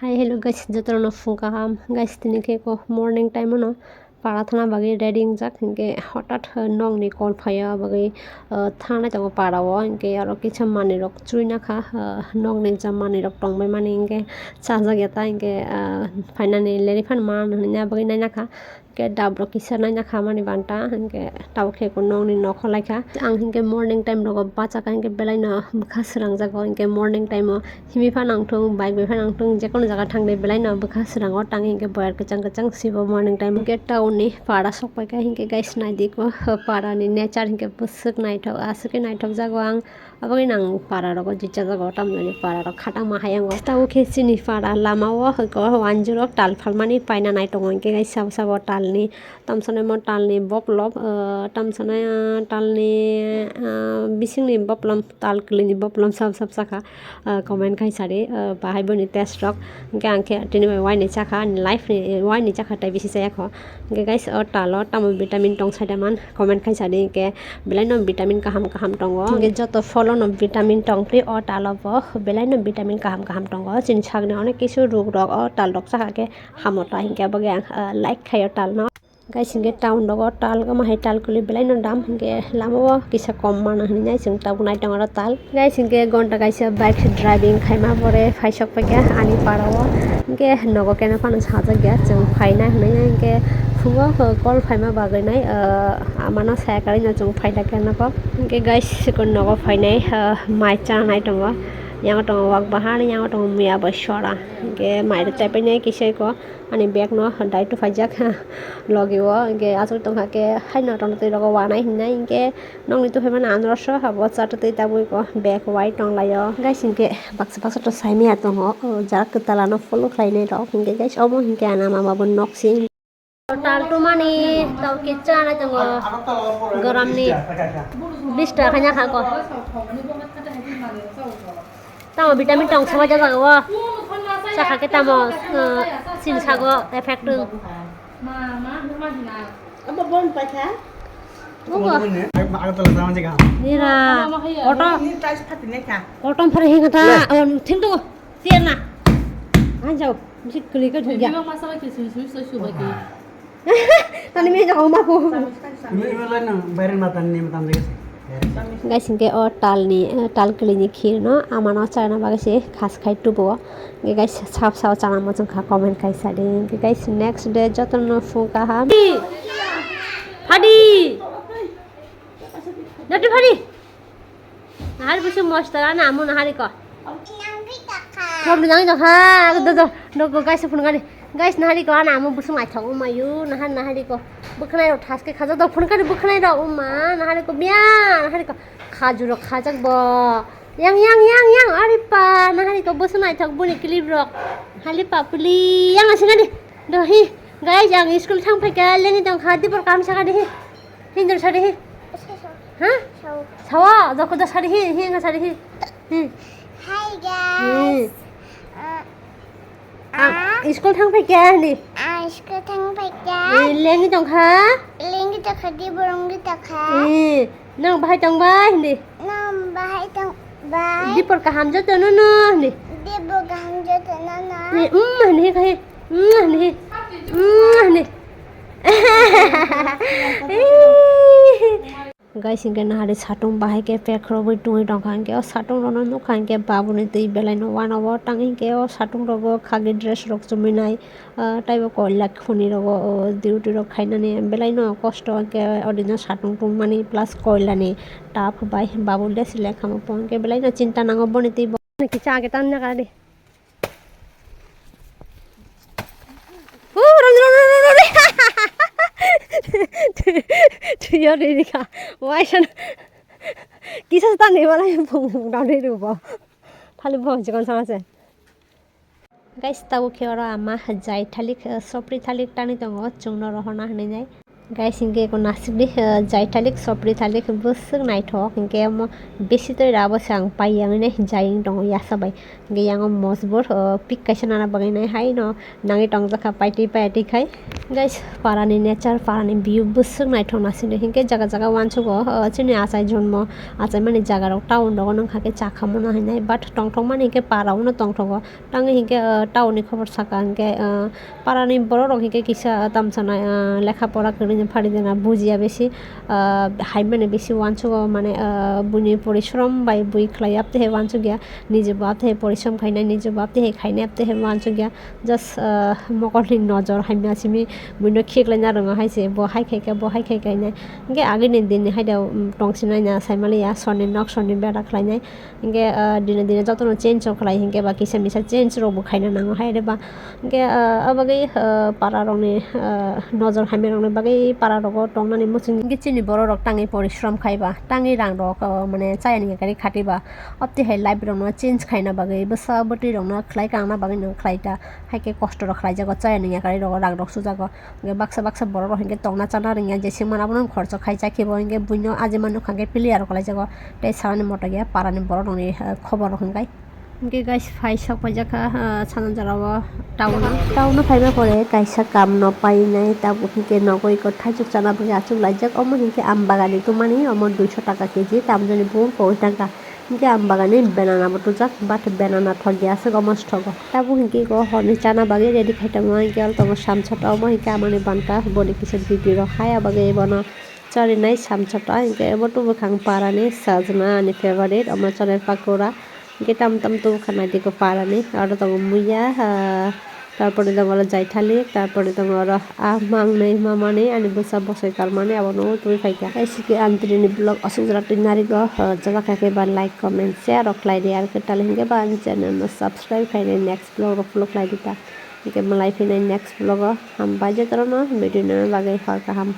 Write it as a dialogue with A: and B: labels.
A: Hi, hello guys. Jotro no funka ham guys tini ke ko morning time no parathana bagi reading jak hinge hotat nong ni call phaya bagi thana jango parawo hinge aro kicha mani rok chuina kha nong ni jam mani rok tongbai mani hinge chaja geta hinge finally leri fan man hina bagi naina kha ke dabro kisa naina kha mani banta hinge taw khe ko nong ni nok kholai kha ang hinge morning time rogo bacha ka hinge belai na bukha srang jago hinge morning time o himi phanang thung bike be phanang thung je kono jaga thangde belai na bukha srang o tangi hinge boyar kachang kachang sibo morning time hinge town ni para sokpai ka hinge guys naidi ko para ni nature hinge busuk naithok asuke naithok jago ang abagi nang para rogo jicha jago tamni para rok khatang ma hayango taw khe chini para lama o ko 10 tal phalmani paina naitongo hinge guys sab sabo talni tamsone mo talni boplop tamsone talni bisingni boplom tal klini boplom sab sab sakha comment khai sari bahai boni test rok hinge angkhe tini bai wine chakha life ni wine ni chakha tai bisi sayakho hinge guys o talo tamo vitamin tong saidaman comment khai sari hinge belai no vitamin kaham kaham tongo hinge joto folo no vitamin tong pri o talo bo belai no vitamin kaham kaham tongo chini sagni onek kisu rog rok o tal rok chakha ke hamota hinge bagi like khayo tal no guys hinge town rogo tal ga mahai tal kuli belai no dam hinge lamo kisa kom mana hinai jeng taw nai tong aro tal guys hinge gonta kaisa bike driving khaima pore phaisok pa ke ani parao hinge nogo kena pano saja gya jeng phaina hinai hinge fungo kol phaima bagai nai amano sakari na jeng phaida kena ko hinge guys kon nogo phainai mai cha nai tongo yang tongo wak bahani yang tongo mia basora hinge mai da chaipai nai kisai ko ani bag no dai to phajak logiwo hinge asol tongha ke haino tong tei rogo wanai hinai hinge nong ni to phaiman anrosho habo chato tei tabui ko bag white tong layo guys hinge baksa baksa to saimi atongo jara ketala no follow khlainai rok hinge guys omo hinge ana mama bon noksi total to mani taw kicha na tongo garam ni 20 টাকা nya kha ko tamo vitamin tong sama jaga wa sakha ke tamo sin sago effect
B: apa bon pa kha
A: Buka.
B: Agak telah sama juga.
A: Nira. Oto.
B: Ini price pati ne kha.
A: Otom phare hinga ta. Thing to. Tien na. Anjau. Misi kli ka thung ya.
C: Memang masalah kisu bagi.
A: Tani me jago ma ko.
B: Ini lain nang bayarin matan ni matan juga sih.
A: Guys hinge o talni tal kli ni khir no amano chana baga se khas khai tubo ge guys sap sap chana mo chung kha comment khai sari ge guys next day joton no fuka ha Fadi Dati Fadi Nahari busu mostara na amu nahari ko Kom nang to ha do guys phun ngari guys nahari ko na amu busu mai thong mayu nahari ko bukhnai ro thas ke khaja do phun kari bukhnai ro uma nahari ko bia nahari ko khaju ro khajak bo yang ari pa nahari ko busu mai thok buni clip ro hali pa puli yang asinga di do hi guys yang school thang phai ka lengi tong khadi por kam saka di hindur sari hi ha sawa joko da sari hi hinga sari hi
D: Hi guys.
A: School thang phai ka ni
D: School thang phai ka.
A: lengi tong kha
D: Lingi ta khadi burungi ta kha.
A: nang bahai tong bai ni
D: Nam bahai tang bai.
A: di por ka ham jo to no ni
D: Di bogam jo tanana.
A: ni ni khai ni ni guys hinge nahari satung bahai ke pekro boi tui dong khang ke satung rono no khang ke babu ni tei belai no wana wo tangi ke o satung rogo khagi dress rok chuminai taibo ko lak khuni rogo duty rok khaina ni belai no kosto ke odino satung tung mani plus koila ni tap bai babu le sile kham pon ke belai no cinta nango boni tei ki cha ke tan na ka di Tuyo rin ka. Why siya? Kisa sa tanay wala yung pong daw rin ba? Thali ba ang sikon sama siya? Guys, tawo kaya ama jai thalik sopri thalik tani tongo chungno rohona hanay guys hingke ko nasibli jai thalik sopri thalik busuk naithok hingke amo besi toi rabo sang paiyang ne jaing dong yasa bai hingke yang mosbor pik kaisa nana bagai nai hai no nangi tongjaka paiti paiti khai guys parani nature parani view busuk naithok nasibli hingke jaga jaga wanchugo chini achai jonmo achai mani jaga rok town rok nang khake chakhamo na hinai but tongthok mani hingke para uno tongthogo tangi hingke town ni khobor saka hingke parani borok rok hingke kisa tamsana lekha pora kori ফাড়ি দেনা বুঝিয়া বেশি high মানে বেশি ওয়াঞ্চু মানে বুনি পরিশ্রম by বুই খাই আপতে হে ওয়াঞ্চু গিয়া নিজে বাপতে হে পরিশ্রম খাই নাই নিজে বাপতে হে খাই নাই আপতে হে ওয়াঞ্চু গিয়া জাস্ট মকরলি নজর হাইমি আসিমি বুইনো খেকলাই না রঙা হাইছে ব হাই খাই নাই ইনকে আগে দিন হাইদাও টংসিনাই না সাইমালিয়া সনি নক সনি বেড়া খাই নাই ইনকে দিনে দিনে যতন চেঞ্জ খাই হিংকে বা কিসা মিসা চেঞ্জ রবো খাই না নাঙো হাইরে বা ইনকে আবাগে পাড়া রঙে নজর হাইমে রঙে বাগে পাড়া রক টংনানি মুসিং চিনি বড় রক টাঙি পরিশ্রম খাইবা টাঙি রাং রক মানে চায়ানি গাড়ি খাটিবা অতি হাই লাইফ রং চেঞ্জ খাইনা বাগে বসা বটি রং খাই কাংনা বাগে নং খাইটা হাইকে কষ্ট রক খাই যাগো চায়ানি গাড়ি রক রাং রক সুজাগো বাক্সা বড় রক হিংকে টংনা চানা রিংয়া যেসে মানাবো নং খরচ খাই চাখিব হিংকে বুইনো আজি মানু খাঙ্গে প্লেয়ার খাই যাগো তাই সারানি মটা গিয়া পারানি বড় রঙে খবর রকম Oke guys, faisok pajaka sanan jarawa tauna faima pore kaisa kam no pai nai tabu hingke nogoi ko thaijuk chana bagi achuk laijak omo hingke ambagani tumani omo 200 টাকা KG tamjani bum ko tangka hingke ambagani banana botujak but banana thogi ase omo stogo tabu hingke ko honi chana bagi ready khaitamo hingke al tomo samchata omo hingke amani banka boni kisar video khaya bagi bono chari nai samchata hingke botu bukhang parani sajna ani favorite omo chare pakora hingke tam to khana diko parani aro to muya তারপরে তোমার যাইথালি তারপরে তোমার মাংনাই মামানে আনি বসা বসে কারমানে আবার no তুই খাইকা এসিকে আন্তরিনি blog অসুজরাটি নারী গো জায়গা কাকে বা লাইক কমেন্ট শেয়ার অকলাই দি আর কেটালে হিংকে বা চ্যানেল সাবস্ক্রাইব খাইনে নেক্সট ব্লগ লাই দিতা হিংকে মালাই ফিনাই নেক্সট ব্লগ হাম বাজে তরনো ভিডিও না লাগে ফারকা হাম